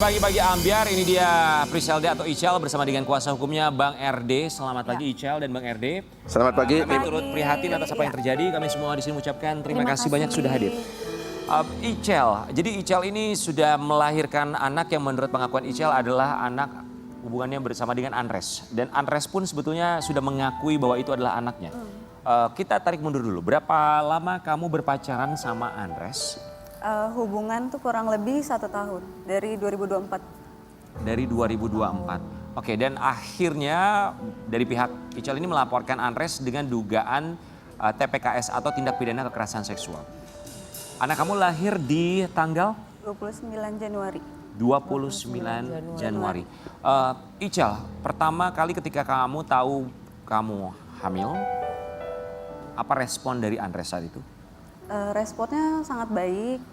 pagi bagi Ambiar, ini dia Priscelda atau Ichel bersama dengan kuasa hukumnya Bang RD. Selamat pagi Ichel dan Bang RD. Selamat pagi. Kami turut prihatin atas apa yang terjadi. Kami semua di sini mengucapkan terima kasih banyak sudah hadir. Ichel, jadi Ichel ini sudah melahirkan anak yang menurut pengakuan Ichel adalah anak hubungannya bersama dengan Andres. Dan Andres pun sebetulnya sudah mengakui bahwa itu adalah anaknya. Kita tarik mundur dulu, berapa lama kamu berpacaran sama Andres? Hubungan tuh kurang lebih 1 tahun, dari 2024. Dari 2024. Oke, dan akhirnya dari pihak Ichel ini melaporkan Andres dengan dugaan TPKS atau tindak pidana kekerasan seksual. Anak kamu lahir di tanggal? 29 Januari. 29 Januari. Ichel, pertama kali ketika kamu tahu kamu hamil, apa respon dari Andres saat itu? Responnya sangat baik.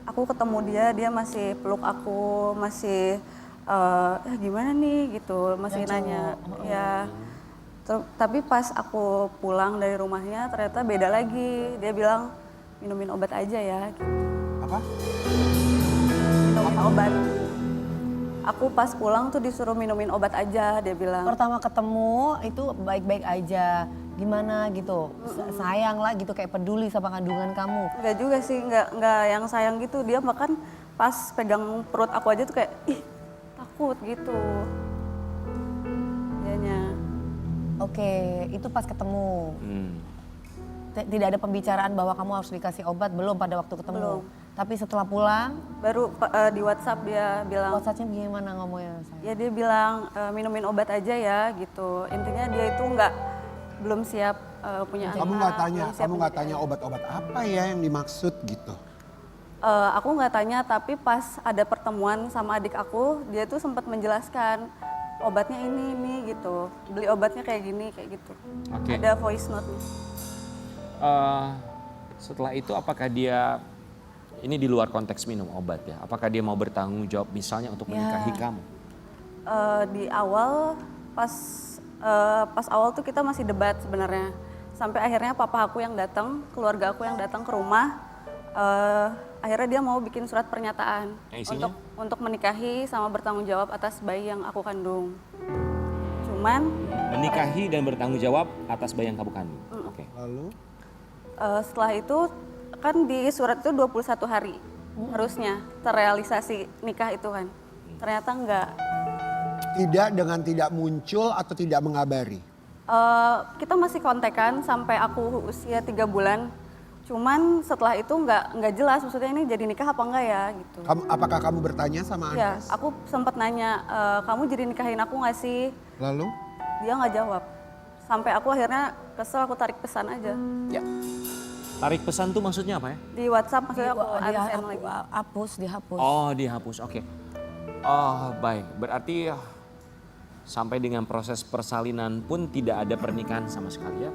Aku ketemu dia masih peluk aku, masih gimana nih gitu, masih nanya. Ya. Tapi pas aku pulang dari rumahnya ternyata beda lagi. Dia bilang minumin obat aja ya. Gitu. Apa? Minumin obat. Aku pas pulang tuh disuruh minumin obat aja, dia bilang. Pertama ketemu itu baik-baik aja. Gimana gitu, sayang lah gitu, kayak peduli sama kandungan kamu. Enggak juga sih, enggak yang sayang gitu. Dia bahkan pas pegang perut aku aja tuh kayak, ih takut gitu. Dianya. Oke, itu pas ketemu. Tidak ada pembicaraan bahwa kamu harus dikasih obat, belum pada waktu ketemu? Belum. Tapi setelah pulang? Baru di WhatsApp dia bilang. WhatsApp-nya gimana ngomongnya? Ya dia bilang minumin obat aja ya gitu. Intinya dia itu belum siap punya anak. Kamu nggak tanya obat-obat apa ya yang dimaksud gitu? Aku nggak tanya, tapi pas ada pertemuan sama adik aku, dia tuh sempat menjelaskan obatnya ini gitu. Beli obatnya kayak gini, kayak gitu. Oke. Ada voice note nih. Setelah itu apakah dia, ini di luar konteks minum obat ya, apakah dia mau bertanggung jawab misalnya untuk menikahi kamu? Di awal pas awal tuh kita masih debat sebenarnya. Sampai akhirnya papa aku yang datang, keluarga aku yang datang ke rumah. Akhirnya dia mau bikin surat pernyataan untuk menikahi sama bertanggung jawab atas bayi yang aku kandung. Cuman Menikahi dan bertanggung jawab atas bayi yang kamu kandung. Oke. Lalu? setelah itu kan di surat itu 21 hari harusnya terrealisasi nikah itu kan. Ternyata enggak. Tidak dengan tidak muncul atau tidak mengabari? Kita masih kontekan sampai aku usia 3 bulan. Cuman setelah itu nggak jelas maksudnya ini jadi nikah apa enggak ya gitu. Apakah kamu bertanya sama Ya, Andres? aku sempat nanya, kamu jadi nikahin aku nggak sih? Lalu? Dia nggak jawab. Sampai aku akhirnya kesel, aku tarik pesan aja. Ya. Tarik pesan tuh maksudnya apa ya? Di WhatsApp maksudnya aku unsend lagi. Dihapus. Oh, dihapus. Oke. Oh, baik. Berarti sampai dengan proses persalinan pun tidak ada pernikahan sama sekali ya.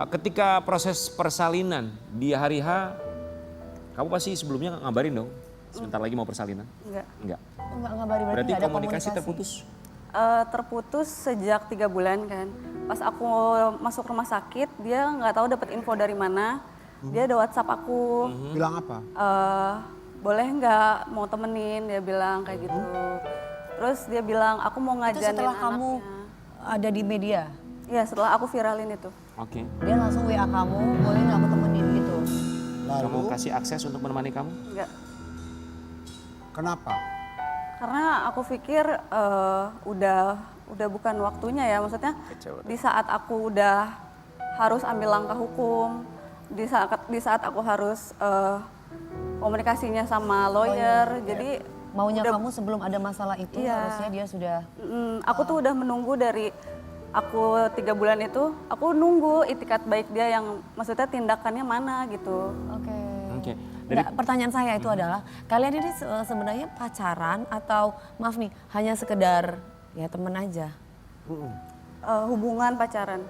Ketika proses persalinan di hari H, kamu pasti sebelumnya ngabarin dong. Sebentar lagi mau persalinan? Enggak. Enggak. Enggak ngabari, berarti Berarti nggak ada komunikasi terputus? Terputus sejak 3 bulan kan. Pas aku masuk rumah sakit, dia nggak tahu dapat info dari mana. Dia ada WhatsApp aku. Bilang apa? Boleh nggak mau temenin, dia bilang kayak gitu. Terus dia bilang aku mau Itu ngajarin setelah kamu ada di media? Iya, setelah aku viralin itu. Oke. Dia langsung WA kamu, boleh nggak aku temenin gitu? Kamu kasih akses untuk menemani kamu? Enggak. Kenapa? Karena aku pikir udah bukan waktunya ya. Maksudnya di saat aku udah harus ambil langkah hukum, di saat aku harus komunikasinya sama lawyer, jadi Maunya kamu sebelum ada masalah itu harusnya dia sudah... aku tuh udah menunggu dari aku 3 bulan itu, aku nunggu itikat baik dia yang maksudnya tindakannya mana gitu. Oke. Oke. Nah, pertanyaan saya itu adalah, kalian ini sebenarnya pacaran atau maaf nih, hanya sekedar ya temen aja? Hubungan pacaran.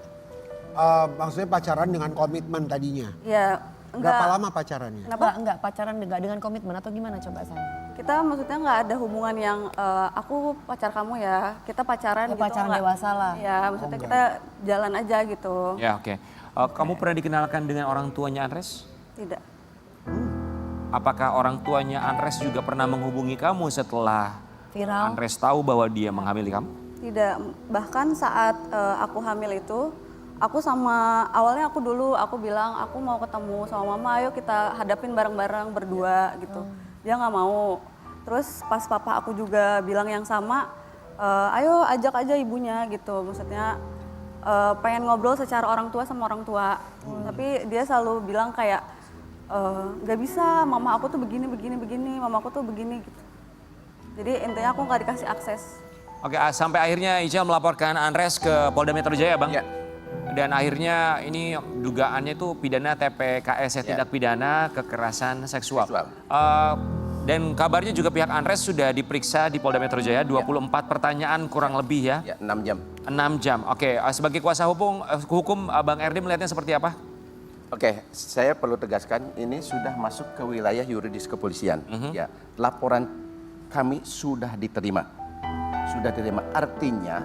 Maksudnya pacaran dengan komitmen tadinya? Ya, Berapa lama pacarannya? Enggak pacaran enggak dengan komitmen atau gimana coba saya? kita maksudnya nggak ada hubungan yang aku pacar kamu ya, kita pacaran gitu. Pacaran dewasa lah. Ya, maksudnya kita jalan aja gitu. Ya, oke. Kamu pernah dikenalkan dengan orang tuanya Andres? Tidak. Apakah orang tuanya Andres juga pernah menghubungi kamu setelah Viral. Andres tahu bahwa dia menghamili kamu? Tidak, bahkan saat aku hamil itu, awalnya aku bilang aku mau ketemu sama mama, ayo kita hadapin bareng-bareng berdua gitu. Dia nggak mau. Terus pas papa aku juga bilang yang sama, ayo ajak aja ibunya gitu. Maksudnya pengen ngobrol secara orang tua sama orang tua. Tapi dia selalu bilang kayak, nggak bisa, mama aku tuh begini, mama aku tuh begini gitu. Jadi intinya aku nggak dikasih akses. Oke, sampai akhirnya Ical melaporkan Andres ke Polda Metro Jaya, Bang. Ya. Dan akhirnya ini dugaannya itu pidana TPKS, tindak pidana kekerasan seksual. Dan kabarnya juga pihak Andres sudah diperiksa di Polda Metro Jaya, 24 pertanyaan kurang lebih ya. Ya, 6 jam. 6 jam. Oke, sebagai kuasa hukum Bang Erdi melihatnya seperti apa? Oke, saya perlu tegaskan ini sudah masuk ke wilayah yuridis kepolisian. Ya, laporan kami sudah diterima. Artinya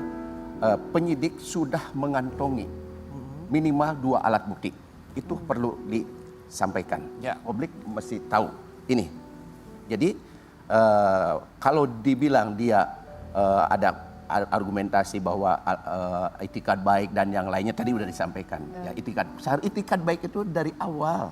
penyidik sudah mengantongi minimal 2 alat bukti. Itu perlu disampaikan. Ya. Publik mesti tahu ini. Jadi kalau dibilang dia ada argumentasi bahwa itikat baik dan yang lainnya tadi udah disampaikan. Ya, itikat baik itu dari awal.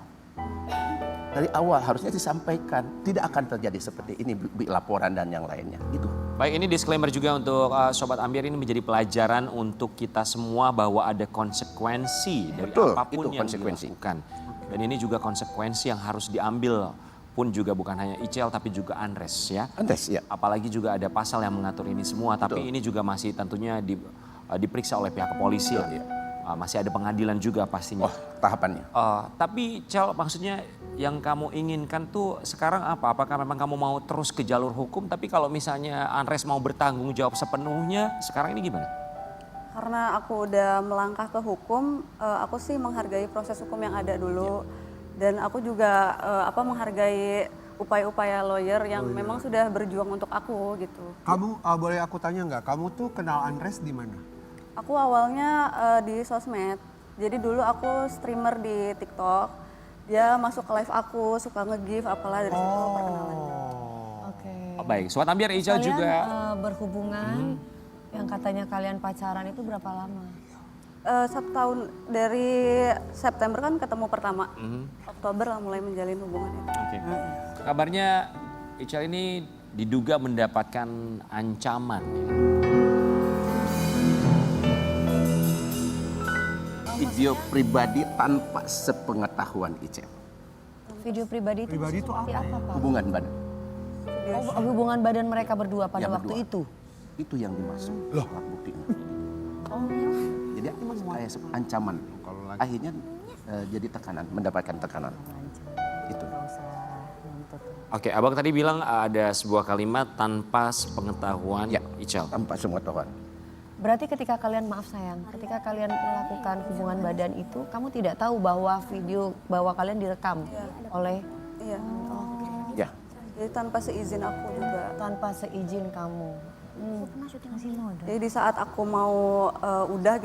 Dari awal harusnya disampaikan. Tidak akan terjadi seperti ini laporan dan yang lainnya. Itu. Baik, ini disclaimer juga untuk Sobat Ambiar, ini menjadi pelajaran untuk kita semua bahwa ada konsekuensi dari Betul, apapun itu yang konsekuensi. dilakukan. Dan ini juga konsekuensi yang harus diambil pun juga bukan hanya Icel tapi juga Andres ya. Andres, ya. Apalagi juga ada pasal yang mengatur ini semua, tapi Betul. ini juga masih tentunya diperiksa oleh pihak kepolisian. Betul, Masih ada pengadilan juga pastinya. Oh, tahapannya. Tapi Cel, maksudnya yang kamu inginkan tuh sekarang apa? Apakah memang kamu mau terus ke jalur hukum? Tapi kalau misalnya Andres mau bertanggung jawab sepenuhnya, sekarang ini gimana? Karena aku udah melangkah ke hukum, aku sih menghargai proses hukum yang ada dulu. Dan aku juga menghargai upaya-upaya lawyer yang memang sudah berjuang untuk aku gitu. Kamu boleh aku tanya nggak? Kamu tuh kenal Andres di mana? Aku awalnya di sosmed. Jadi dulu aku streamer di TikTok. Dia masuk ke live aku, suka nge-give apalah dari situ perkenalan. Oke. Baik, Sobat Ambiar, Icel Kalian juga. berhubungan yang katanya kalian pacaran itu berapa lama? 1 tahun dari September kan ketemu pertama. Oktober lah mulai menjalin hubungan itu. Oke. Kabarnya Icel ini diduga mendapatkan ancaman. Video pribadi tanpa sepengetahuan Icel. Video pribadi itu Pribadi itu seperti apa, Pak? Hubungan badan. Oh, hubungan badan mereka berdua pada Ya, waktu berdua. itu? Itu yang dimaksud alat buktinya. Jadi kayak ancaman. Akhirnya jadi tekanan, mendapatkan tekanan. Itu. Oke, Abang tadi bilang ada sebuah kalimat tanpa sepengetahuan Ya. Icel. Tanpa sepengetahuan. Berarti ketika kalian, maaf sayang, ketika kalian melakukan hubungan badan itu, kamu tidak tahu bahwa kalian direkam oleh Iya. Ya. Jadi tanpa seizin aku juga. tanpa seizin kamu. Jadi di saat aku mau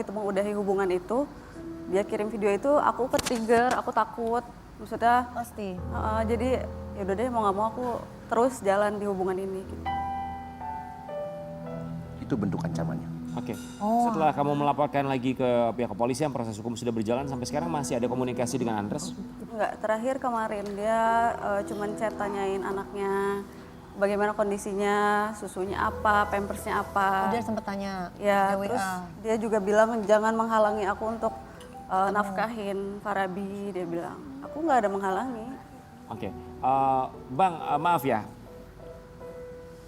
mengudahi hubungan itu, dia kirim video itu, aku ke-trigger, aku takut. Maksudnya Pasti. jadi ya udah deh mau nggak mau aku terus jalan di hubungan ini. Gitu. Itu bentuk ancamannya. Oke. Setelah kamu melaporkan lagi ke pihak kepolisian, proses hukum sudah berjalan sampai sekarang masih ada komunikasi dengan Andres? Enggak, terakhir kemarin dia cuman chat tanyain anaknya bagaimana kondisinya, susunya apa, pampersnya apa. Dia sempat tanya Ya, WA. terus dia juga bilang jangan menghalangi aku untuk nafkahin Farabi, dia bilang. Aku nggak ada menghalangi. Oke. Bang, maaf ya.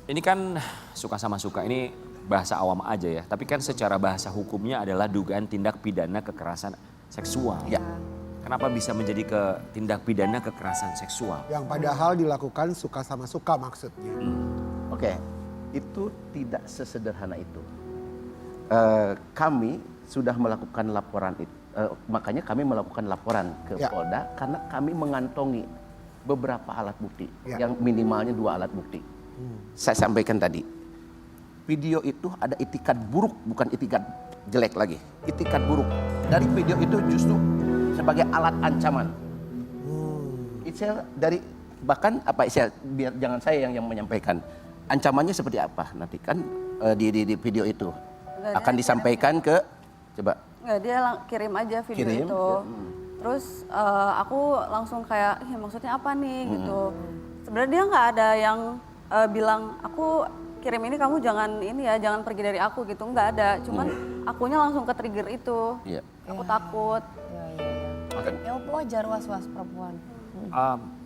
Ini kan suka sama suka, ini bahasa awam aja ya. Tapi kan secara bahasa hukumnya adalah dugaan tindak pidana kekerasan seksual. Ya. Kenapa bisa menjadi tindak pidana kekerasan seksual? Yang padahal dilakukan suka sama suka maksudnya. Oke, itu tidak sesederhana itu. Kami sudah melakukan laporan itu, makanya kami melakukan laporan ke Ya. Polda karena kami mengantongi beberapa alat bukti, Ya. yang minimalnya 2 alat bukti. Saya sampaikan tadi, video itu ada itikat buruk, bukan itikat jelek lagi, itikat buruk. Dari video itu justru sebagai alat ancaman. Icel bahkan Icel, biar jangan saya yang menyampaikan. ancamannya seperti apa nanti kan di video itu Enggak, akan dia disampaikan ke coba Nggak, dia kirim aja video Kirim, itu. ya. Terus aku langsung kayak, maksudnya apa nih gitu. Sebenarnya dia nggak ada yang bilang, aku kirim ini kamu jangan ini ya, jangan pergi dari aku gitu. Nggak ada, cuman akunya langsung ke trigger itu. Iya. Aku takut. Ya wajar was-was perempuan.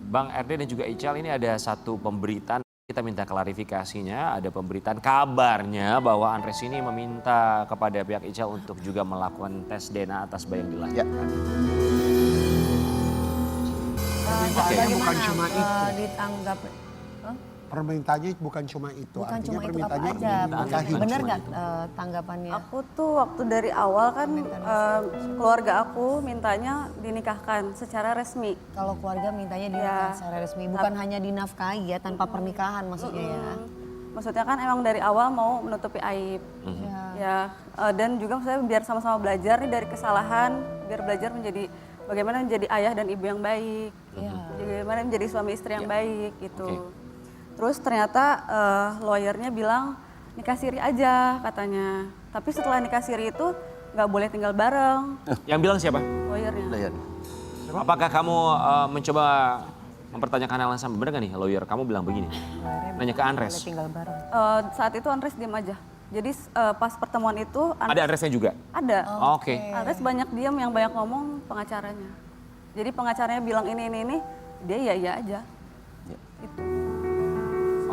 Bang RD dan juga Ical, ini ada satu pemberitaan, kita minta klarifikasinya. Ada pemberitaan kabarnya bahwa Andres ini meminta kepada pihak Ical untuk juga melakukan tes DNA atas bayi yang dilahirkan. Permintaannya bukan cuma itu. Ditanggap, Permintaannya bukan cuma itu. bukan Artinya cuma itu apa permintaannya aja. nikahi. Bener nggak tanggapannya? Aku tuh waktu dari awal kan keluarga aku mintanya dinikahkan secara resmi. Kalau keluarga mintanya dinikahi secara resmi, bukan hanya dinafkahi ya, tanpa pernikahan maksudnya ya. Maksudnya kan emang dari awal mau menutupi aib. Ya, dan juga maksudnya biar sama-sama belajar nih dari kesalahan, biar belajar menjadi bagaimana menjadi ayah dan ibu yang baik, bagaimana menjadi suami istri yang baik gitu. Terus ternyata lawyernya bilang nikah siri aja katanya. Tapi setelah nikah siri itu nggak boleh tinggal bareng. Yang bilang siapa? Lawyernya. Lihat. Apakah kamu mencoba mempertanyakan hal yang sama? Benar nggak nih lawyer? Kamu bilang begini, nanya ke Andres. Tinggal bareng. Saat itu Andres diam aja. Jadi pas pertemuan itu Ada Andresnya juga? ada. Oke. Andres banyak diam, yang banyak ngomong pengacaranya. Jadi pengacaranya bilang ini, dia iya aja. Gitu.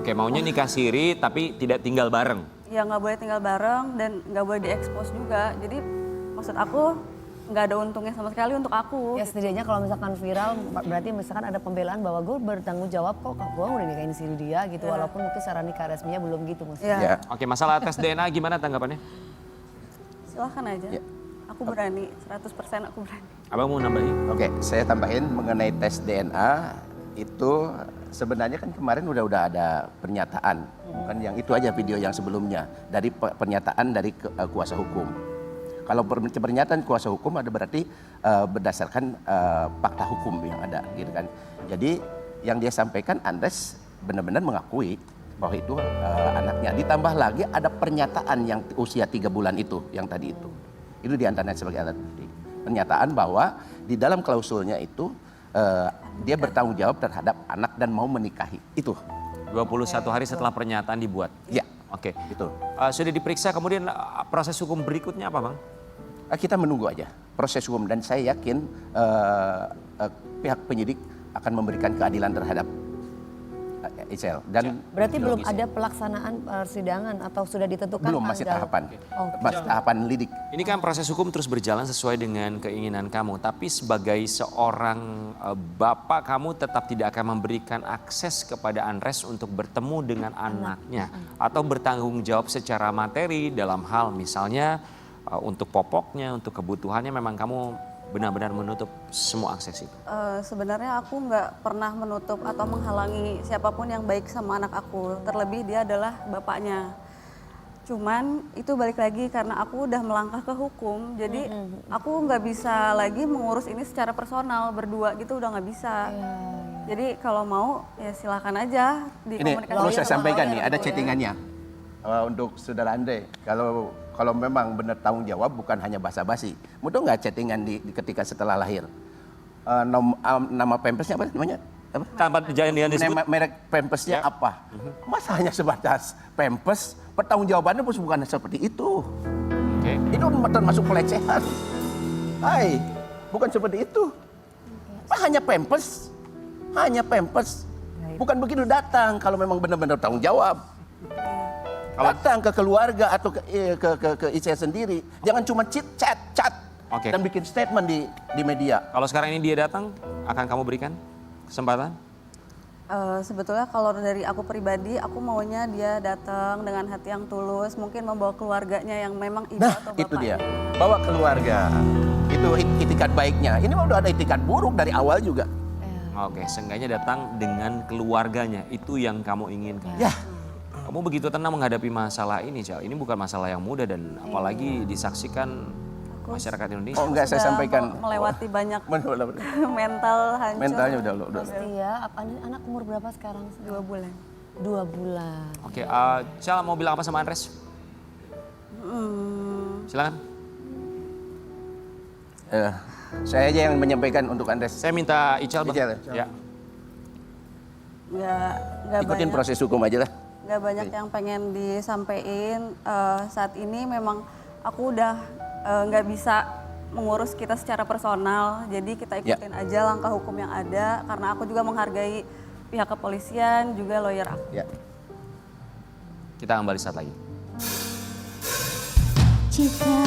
Oke, maunya nikah siri tapi tidak tinggal bareng. Ya nggak boleh tinggal bareng dan nggak boleh diekspos juga. Jadi maksud aku nggak ada untungnya sama sekali untuk aku. Ya setidaknya kalau misalkan viral, berarti misalkan ada pembelaan bahwa gue bertanggung jawab kok gue udah nikahin siri dia gitu. Walaupun mungkin secara nikah resminya belum gitu maksudnya. Ya, Ya. Oke, masalah tes DNA gimana tanggapannya? silahkan aja. Ya. Aku berani, 100% aku berani. Abang mau nambahin? Oke, saya tambahin mengenai tes DNA itu sebenarnya kan kemarin udah ada pernyataan, bukan yang itu aja video yang sebelumnya dari pernyataan dari kuasa hukum. Kalau pernyataan kuasa hukum ada berarti berdasarkan fakta hukum yang ada, gitu kan. Jadi yang dia sampaikan Andres benar-benar mengakui bahwa itu anaknya. Ditambah lagi ada pernyataan yang usia 3 bulan itu, yang tadi itu. Itu diantaranya sebagai alat bukti. Pernyataan bahwa di dalam klausulnya itu dia bertanggung jawab terhadap anak dan mau menikahi. Itu. 21 hari setelah pernyataan dibuat? Ya, Oke. itu. Sudah diperiksa, kemudian proses hukum berikutnya apa, Bang? Kita menunggu aja proses hukum dan saya yakin pihak penyidik akan memberikan keadilan terhadap Icel dan Berarti belum ada pelaksanaan persidangan atau sudah ditentukan belum, masih tanggal? tahapan, Oh, masih tahapan lidik. Ini kan proses hukum terus berjalan sesuai dengan keinginan kamu, tapi sebagai seorang bapak, kamu tetap tidak akan memberikan akses kepada Andres untuk bertemu dengan anaknya atau bertanggung jawab secara materi dalam hal misalnya untuk popoknya, untuk kebutuhannya, memang kamu benar-benar menutup semua akses itu? Sebenarnya aku nggak pernah menutup atau menghalangi siapapun yang baik sama anak aku. Terlebih dia adalah bapaknya. Cuman itu balik lagi karena aku udah melangkah ke hukum. Jadi aku nggak bisa lagi mengurus ini secara personal berdua gitu, udah nggak bisa. Jadi kalau mau ya silakan aja Ini dikomunikasikan. perlu saya sama sampaikan lawyer nih, ada gitu ya. chattingannya untuk saudara Andre. Kalau memang benar tanggung jawab, bukan hanya basa-basi. Mudah nggak chattingan ketika setelah lahir? Nama pampersnya apa namanya? Apa? Tanpa jangan disebut. Merek pampersnya apa? Masa hanya sebatas pampers? Pertanggungjawabannya bukan seperti itu. Oke. Itu termasuk pelecehan. Hai, bukan seperti itu. Hanya pampers. Hanya pampers. Bukan begitu datang kalau memang benar-benar tanggung jawab. Datang ke keluarga atau ke Icel sendiri. Jangan cuma chat Oke. dan bikin statement di media. Kalau sekarang ini dia datang, akan kamu berikan kesempatan? Sebetulnya kalau dari aku pribadi, aku maunya dia datang dengan hati yang tulus, mungkin membawa keluarganya yang memang ibu Nah, atau bapaknya. itu dia. Bawa keluarga. Itu itikat baiknya. Ini udah ada itikat buruk dari awal juga. Oke, seenggaknya datang dengan keluarganya. Itu yang kamu inginkan. Ya. Kamu begitu tenang menghadapi masalah ini, Cel. Ini bukan masalah yang mudah dan apalagi disaksikan masyarakat Indonesia. Oh enggak, saya Sudah sampaikan. melewati banyak mental hancur. Mentalnya udah. Pasti ya, anak umur berapa sekarang? 2 bulan. 2 bulan. Oke, Icel mau bilang apa sama Andres? Silakan. Saya aja yang menyampaikan untuk Andres. Saya minta Icel, Bang. Icel, Ya. Nggak Ikutin banyak. proses hukum aja lah. Gak banyak yang pengen disampaikan. Saat ini memang aku udah nggak bisa mengurus kita secara personal, jadi kita ikutin aja langkah hukum yang ada karena aku juga menghargai pihak kepolisian juga lawyer aku. Ya. Kita kembali saat lagi. Jika